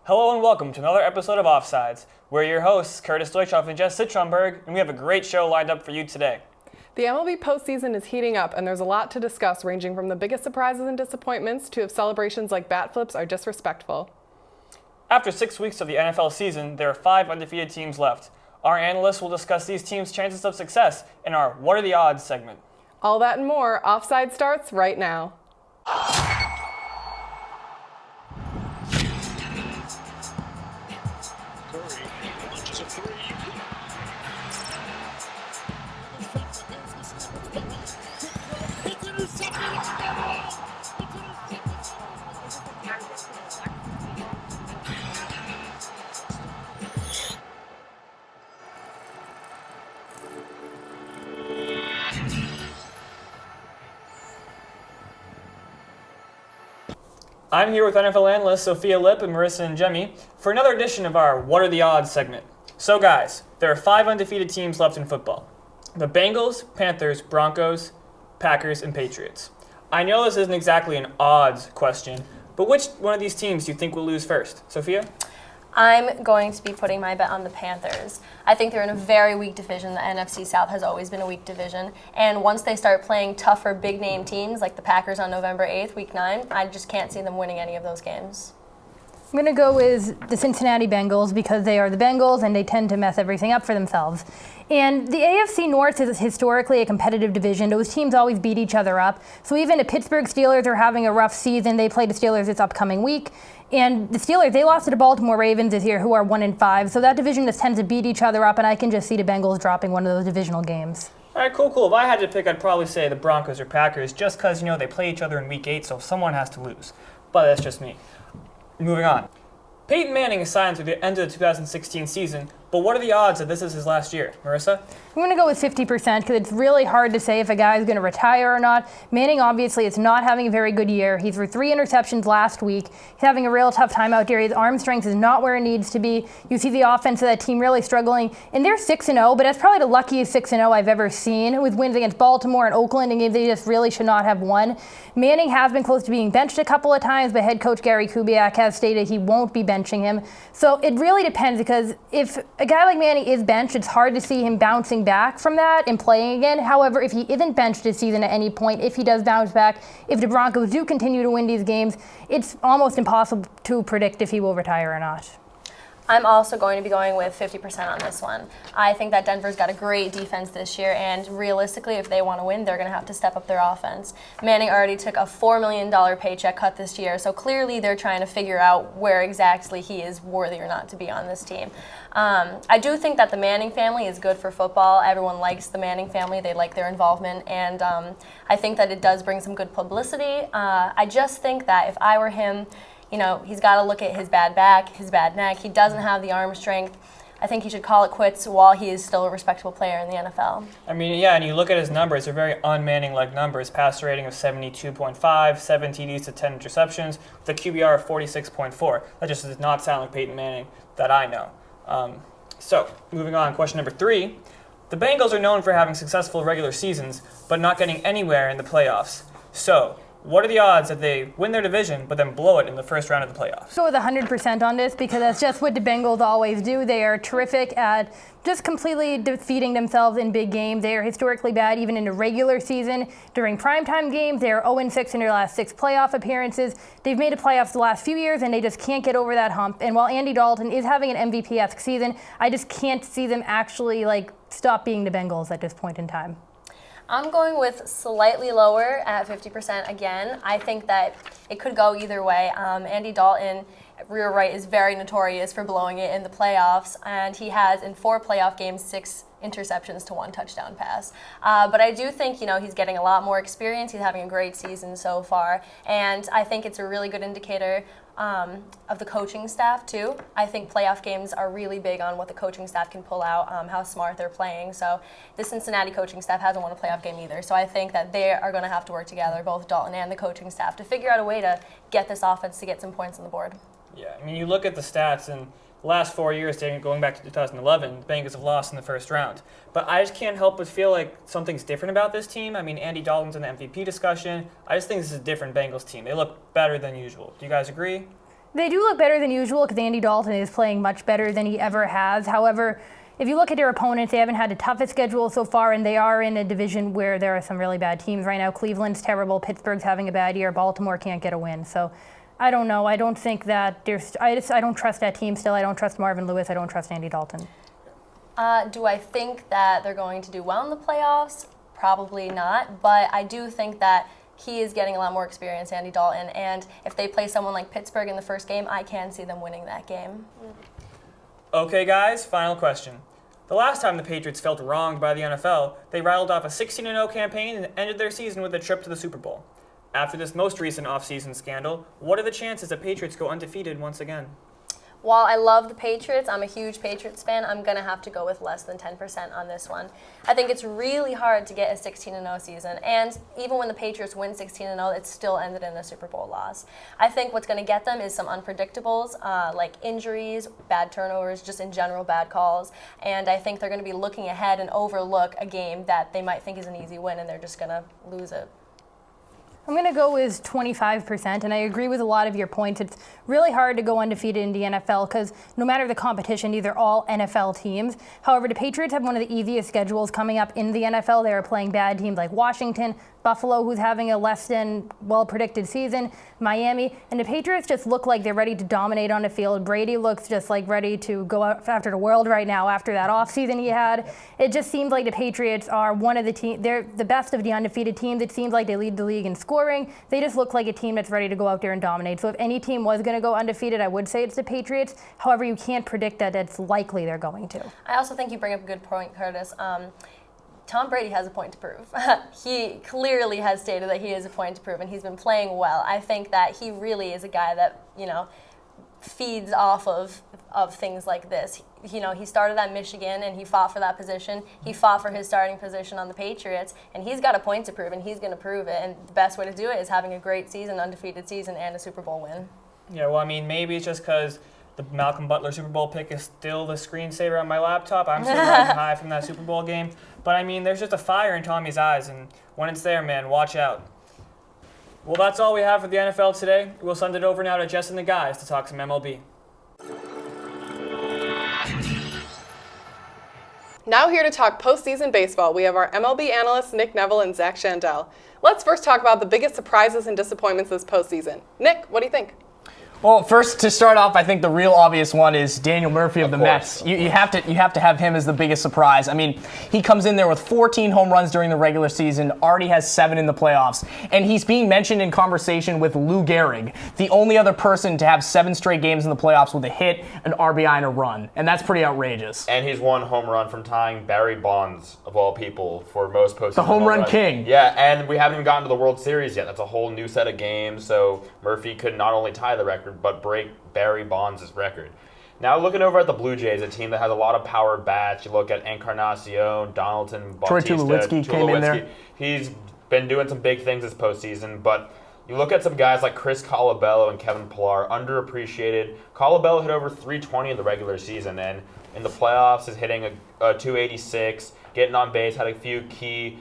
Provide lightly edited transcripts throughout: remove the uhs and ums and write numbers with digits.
Hello and welcome to another episode of Offsides. We're your hosts, Curtis Deutschoff and Jess Citronberg, and we have a great show lined up for you today. The MLB postseason is heating up, and there's a lot to discuss, ranging from the biggest surprises and disappointments to if celebrations like bat flips are disrespectful. After 6 weeks of the NFL season, there are 5 undefeated teams left. Our analysts will discuss these teams' chances of success in our What Are the Odds segment. All that and more, Offside starts right now. I'm here with NFL analysts Sophia Lipp and Marissa and Jemmy for another edition of our What Are the Odds segment. So guys, there are 5 undefeated teams left in football. The Bengals, Panthers, Broncos, Packers, and Patriots. I know this isn't exactly an odds question, but which one of these teams do you think will lose first? Sophia? I'm going to be putting my bet on the Panthers. I think they're in a very weak division. The NFC South has always been a weak division. And once they start playing tougher big-name teams like the Packers on November 8th, Week 9, I just can't see them winning any of those games. I'm going to go with the Cincinnati Bengals because they are the Bengals and they tend to mess everything up for themselves. And the AFC North is historically a competitive division. Those teams always beat each other up. So even the Pittsburgh Steelers are having a rough season. They play the Steelers this upcoming week. And the Steelers, they lost to the Baltimore Ravens this year, who are 1-5. So that division just tends to beat each other up, and I can just see the Bengals dropping one of those divisional games. All right, cool. If I had to pick, I'd probably say the Broncos or Packers, just because, they play each other in Week 8, so someone has to lose. But that's just me. Moving on. Peyton Manning is signed through the end of the 2016 season, but what are the odds that this is his last year? Marissa? I'm going to go with 50% because it's really hard to say if a guy is going to retire or not. Manning obviously is not having a very good year. He threw 3 interceptions last week. He's having a real tough time out there. His arm strength is not where it needs to be. You see the offense of that team really struggling. And they're 6-0, but that's probably the luckiest 6-0 I've ever seen with wins against Baltimore and Oakland, and games they just really should not have won. Manning has been close to being benched a couple of times, but head coach Gary Kubiak has stated he won't be benching him. So it really depends, because if a guy like Manning is benched, it's hard to see him bouncing back from that and playing again. However, if he isn't benched this season at any point, if he does bounce back, if the Broncos do continue to win these games, it's almost impossible to predict if he will retire or not. I'm also going to be going with 50% on this one. I think that Denver's got a great defense this year, and realistically, if they want to win, they're going to have to step up their offense. Manning already took a $4 million paycheck cut this year, so clearly they're trying to figure out where exactly he is worthy or not to be on this team. I do think that the Manning family is good for football. Everyone likes the Manning family. They like their involvement, and I think that it does bring some good publicity. I just think that if I were him, he's got to look at his bad back, his bad neck. He doesn't have the arm strength. I think he should call it quits while he is still a respectable player in the NFL. And you look at his numbers, they're very un-Manning-like numbers. Passer rating of 72.5, 7 TDs to 10 interceptions, with a QBR of 46.4. That just does not sound like Peyton Manning that I know. So, moving on, question number 3. The Bengals are known for having successful regular seasons, but not getting anywhere in the playoffs. So, what are the odds that they win their division but then blow it in the first round of the playoffs? Go with 100% on this because that's just what the Bengals always do. They are terrific at just completely defeating themselves in big games. They are historically bad even in the regular season. During primetime games, they are 0-6 in their last 6 playoff appearances. They've made the playoffs the last few years, and they just can't get over that hump. And while Andy Dalton is having an MVP-esque season, I just can't see them actually stop being the Bengals at this point in time. I'm going with slightly lower at 50% again. I think that it could go either way. Andy Dalton, rear right, is very notorious for blowing it in the playoffs, and he has in 4 playoff games 6 interceptions to 1 touchdown pass. But I do think, he's getting a lot more experience. He's having a great season so far, and I think it's a really good indicator of the coaching staff too. I think playoff games are really big on what the coaching staff can pull out, how smart they're playing. So the Cincinnati coaching staff hasn't won a playoff game either. So I think that they are going to have to work together, both Dalton and the coaching staff, to figure out a way to get this offense to get some points on the board. Yeah, you look at the stats, and the last 4 years, going back to 2011, the Bengals have lost in the first round. But I just can't help but feel like something's different about this team. Andy Dalton's in the MVP discussion. I just think this is a different Bengals team. They look better than usual. Do you guys agree? They do look better than usual because Andy Dalton is playing much better than he ever has. However, if you look at their opponents, they haven't had the toughest schedule so far, and they are in a division where there are some really bad teams right now. Cleveland's terrible. Pittsburgh's having a bad year. Baltimore can't get a win. So I don't know. I don't think that I don't trust that team still. I don't trust Marvin Lewis. I don't trust Andy Dalton. Do I think that they're going to do well in the playoffs? Probably not. But I do think that he is getting a lot more experience, Andy Dalton. And if they play someone like Pittsburgh in the first game, I can see them winning that game. Okay, guys, final question. The last time the Patriots felt wronged by the NFL, they rattled off a 16-0 campaign and ended their season with a trip to the Super Bowl. After this most recent offseason scandal, what are the chances the Patriots go undefeated once again? While I love the Patriots, I'm a huge Patriots fan, I'm going to have to go with less than 10% on this one. I think it's really hard to get a 16-0 season, and even when the Patriots win 16-0, it still ended in a Super Bowl loss. I think what's going to get them is some unpredictables, like injuries, bad turnovers, just in general bad calls, and I think they're going to be looking ahead and overlook a game that they might think is an easy win, and they're just going to lose it. I'm going to go with 25%, and I agree with a lot of your points. It's really hard to go undefeated in the NFL because no matter the competition, these are all NFL teams. However, the Patriots have one of the easiest schedules coming up in the NFL. They are playing bad teams like Washington, Buffalo, who's having a less than well-predicted season, Miami, and the Patriots just look like they're ready to dominate on the field. Brady looks just like ready to go out after the world right now after that offseason he had. It just seems like the Patriots are one of the teams, they're the best of the undefeated teams. It seems like they lead the league in scoring. They just look like a team that's ready to go out there and dominate. So if any team was going to go undefeated, I would say it's the Patriots. However, you can't predict that it's likely they're going to. I also think you bring up a good point, Curtis. Tom Brady has a point to prove. He clearly has stated that he has a point to prove, and he's been playing well. I think that he really is a guy that, feeds off of things like this. He started at Michigan, and he fought for that position. He fought for his starting position on the Patriots, and he's got a point to prove, and he's going to prove it. And the best way to do it is having a great season, undefeated season, and a Super Bowl win. Yeah, well, I mean, maybe it's just because the Malcolm Butler Super Bowl pick is still the screensaver on my laptop. I'm still riding high from that Super Bowl game. But, I mean, there's just a fire in Tommy's eyes, and when it's there, man, watch out. Well, that's all we have for the NFL today. We'll send it over now to Jess and the guys to talk some MLB. Now here to talk postseason baseball, we have our MLB analysts Nick Neville and Zach Shandell. Let's first talk about the biggest surprises and disappointments this postseason. Nick, what do you think? Well, first, to start off, I think the real obvious one is Daniel Murphy of the Mets. You have to have him as the biggest surprise. I mean, he comes in there with 14 home runs during the regular season, already has 7 in the playoffs, and he's being mentioned in conversation with Lou Gehrig, the only other person to have 7 straight games in the playoffs with a hit, an RBI, and a run, and that's pretty outrageous. And he's 1 home run from tying Barry Bonds, of all people, for most postseason The home run king. Yeah, and we haven't even gotten to the World Series yet. That's a whole new set of games, so Murphy could not only tie the record, but break Barry Bonds' record. Now looking over at the Blue Jays, a team that has a lot of powered bats. You look at Encarnacion, Donaldson, Bautista, Troy Tulowitzki came in there. He's been doing some big things this postseason, but you look at some guys like Chris Colabello and Kevin Pillar, underappreciated. Colabello hit over 320 in the regular season, and in the playoffs is hitting a 286, getting on base, had a few key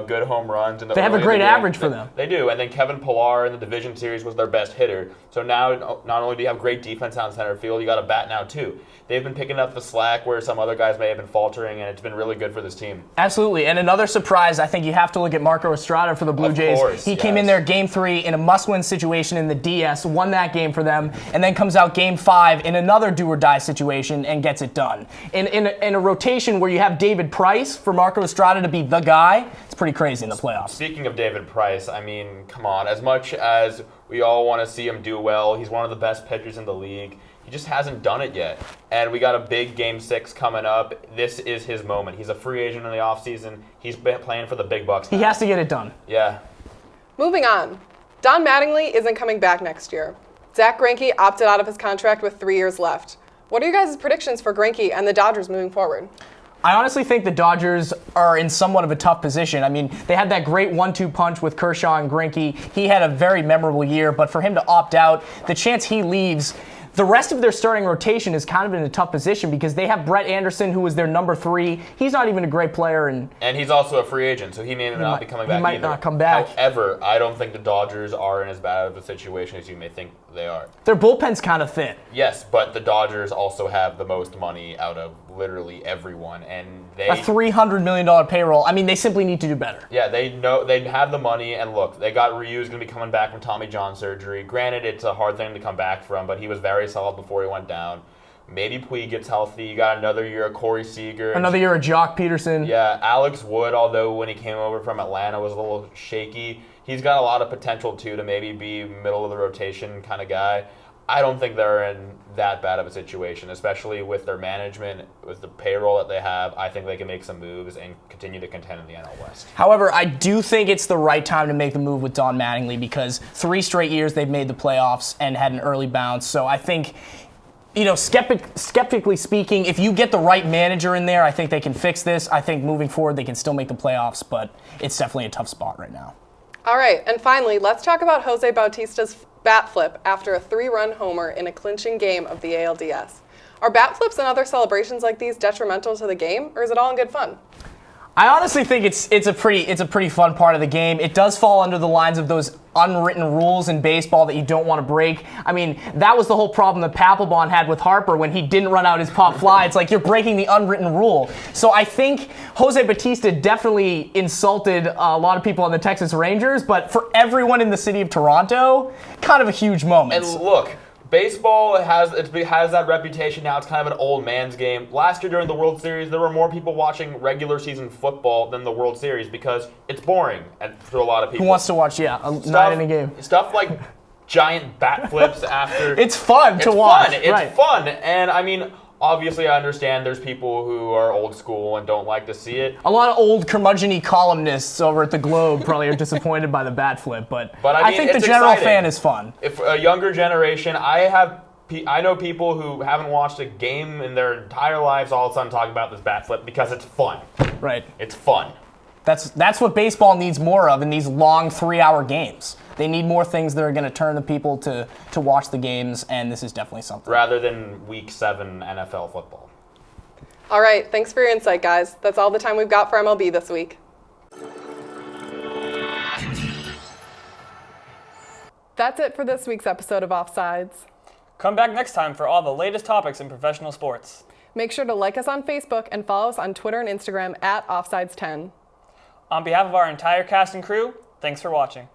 good home runs. They have a great average for them. They do. And then Kevin Pillar in the division series was their best hitter. So now not only do you have great defense out in center field, you got a bat now too. They've been picking up the slack where some other guys may have been faltering, and it's been really good for this team. Absolutely. And another surprise, I think you have to look at Marco Estrada for the Blue Jays. Course, he came in there Game 3 in a must-win situation in the DS, won that game for them, and then comes out Game 5 in another do-or-die situation and gets it done. In a rotation where you have David Price for Marco Estrada to be the guy, it's pretty crazy in the playoffs. Speaking of David Price, I mean, come on. As much as we all want to see him do well, he's one of the best pitchers in the league. He just hasn't done it yet. And we got a big Game 6 coming up. This is his moment. He's a free agent in the offseason. He's been playing for the big bucks now. He has to get it done. Yeah. Moving on. Don Mattingly isn't coming back next year. Zach Greinke opted out of his contract with 3 years left. What are you guys' predictions for Greinke and the Dodgers moving forward? I honestly think the Dodgers are in somewhat of a tough position. I mean, they had that great 1-2 punch with Kershaw and Greinke. He had a very memorable year, but for him to opt out, the chance he leaves, the rest of their starting rotation is kind of in a tough position because they have Brett Anderson, who was their number 3. He's not even a great player, and he's also a free agent, so he may not be coming back. He might either. not come back. However, I don't think the Dodgers are in as bad of a situation as you may think they are. Their bullpen's kind of thin. Yes, but the Dodgers also have the most money out of literally everyone, and they A $300 million payroll. I mean, they simply need to do better. Yeah, they know they have the money, and look, they got Ryu's going to be coming back from Tommy John surgery. Granted, it's a hard thing to come back from, but he was very solid before he went down. Maybe Puig gets healthy. You got another year of Corey Seager. Another year of Jock Peterson. Yeah, Alex Wood, although when he came over from Atlanta was a little shaky, he's got a lot of potential too to maybe be middle of the rotation kind of guy. I don't think they're in that bad of a situation, especially with their management, with the payroll that they have. I think they can make some moves and continue to contend in the NL West. However, I do think it's the right time to make the move with Don Mattingly because 3 straight years they've made the playoffs and had an early bounce. So I think, skeptically speaking, if you get the right manager in there, I think they can fix this. I think moving forward they can still make the playoffs, but it's definitely a tough spot right now. All right, and finally, let's talk about Jose Bautista's bat flip after a 3-run homer in a clinching game of the ALDS. Are bat flips and other celebrations like these detrimental to the game, or is it all in good fun? I honestly think it's a pretty fun part of the game. It does fall under the lines of those unwritten rules in baseball that you don't want to break. I mean, that was the whole problem that Papelbon had with Harper when he didn't run out his pop fly. It's like you're breaking the unwritten rule. So I think Jose Bautista definitely insulted a lot of people on the Texas Rangers, but for everyone in the city of Toronto, kind of a huge moment. And look, baseball has that reputation now. It's kind of an old man's game. Last year during the World Series, there were more people watching regular season football than the World Series because it's boring for a lot of people. Who wants to watch, a 9-inning game? Stuff like giant bat flips after. It's fun to watch. It's fun. And I mean, obviously I understand there's people who are old school and don't like to see it. A lot of old curmudgeon-y columnists over at the Globe probably are disappointed by the bat flip, but I mean, think the it's general exciting. fan is fun. If a younger generation, I know people who haven't watched a game in their entire lives all of a sudden talking about this bat flip because it's fun. Right. It's fun. That's what baseball needs more of in these long 3-hour games. They need more things that are going to turn the people to watch the games, and this is definitely something. Rather than Week 7 NFL football. All right, thanks for your insight, guys. That's all the time we've got for MLB this week. That's it for this week's episode of Offsides. Come back next time for all the latest topics in professional sports. Make sure to like us on Facebook and follow us on Twitter and Instagram at Offsides10. On behalf of our entire cast and crew, thanks for watching.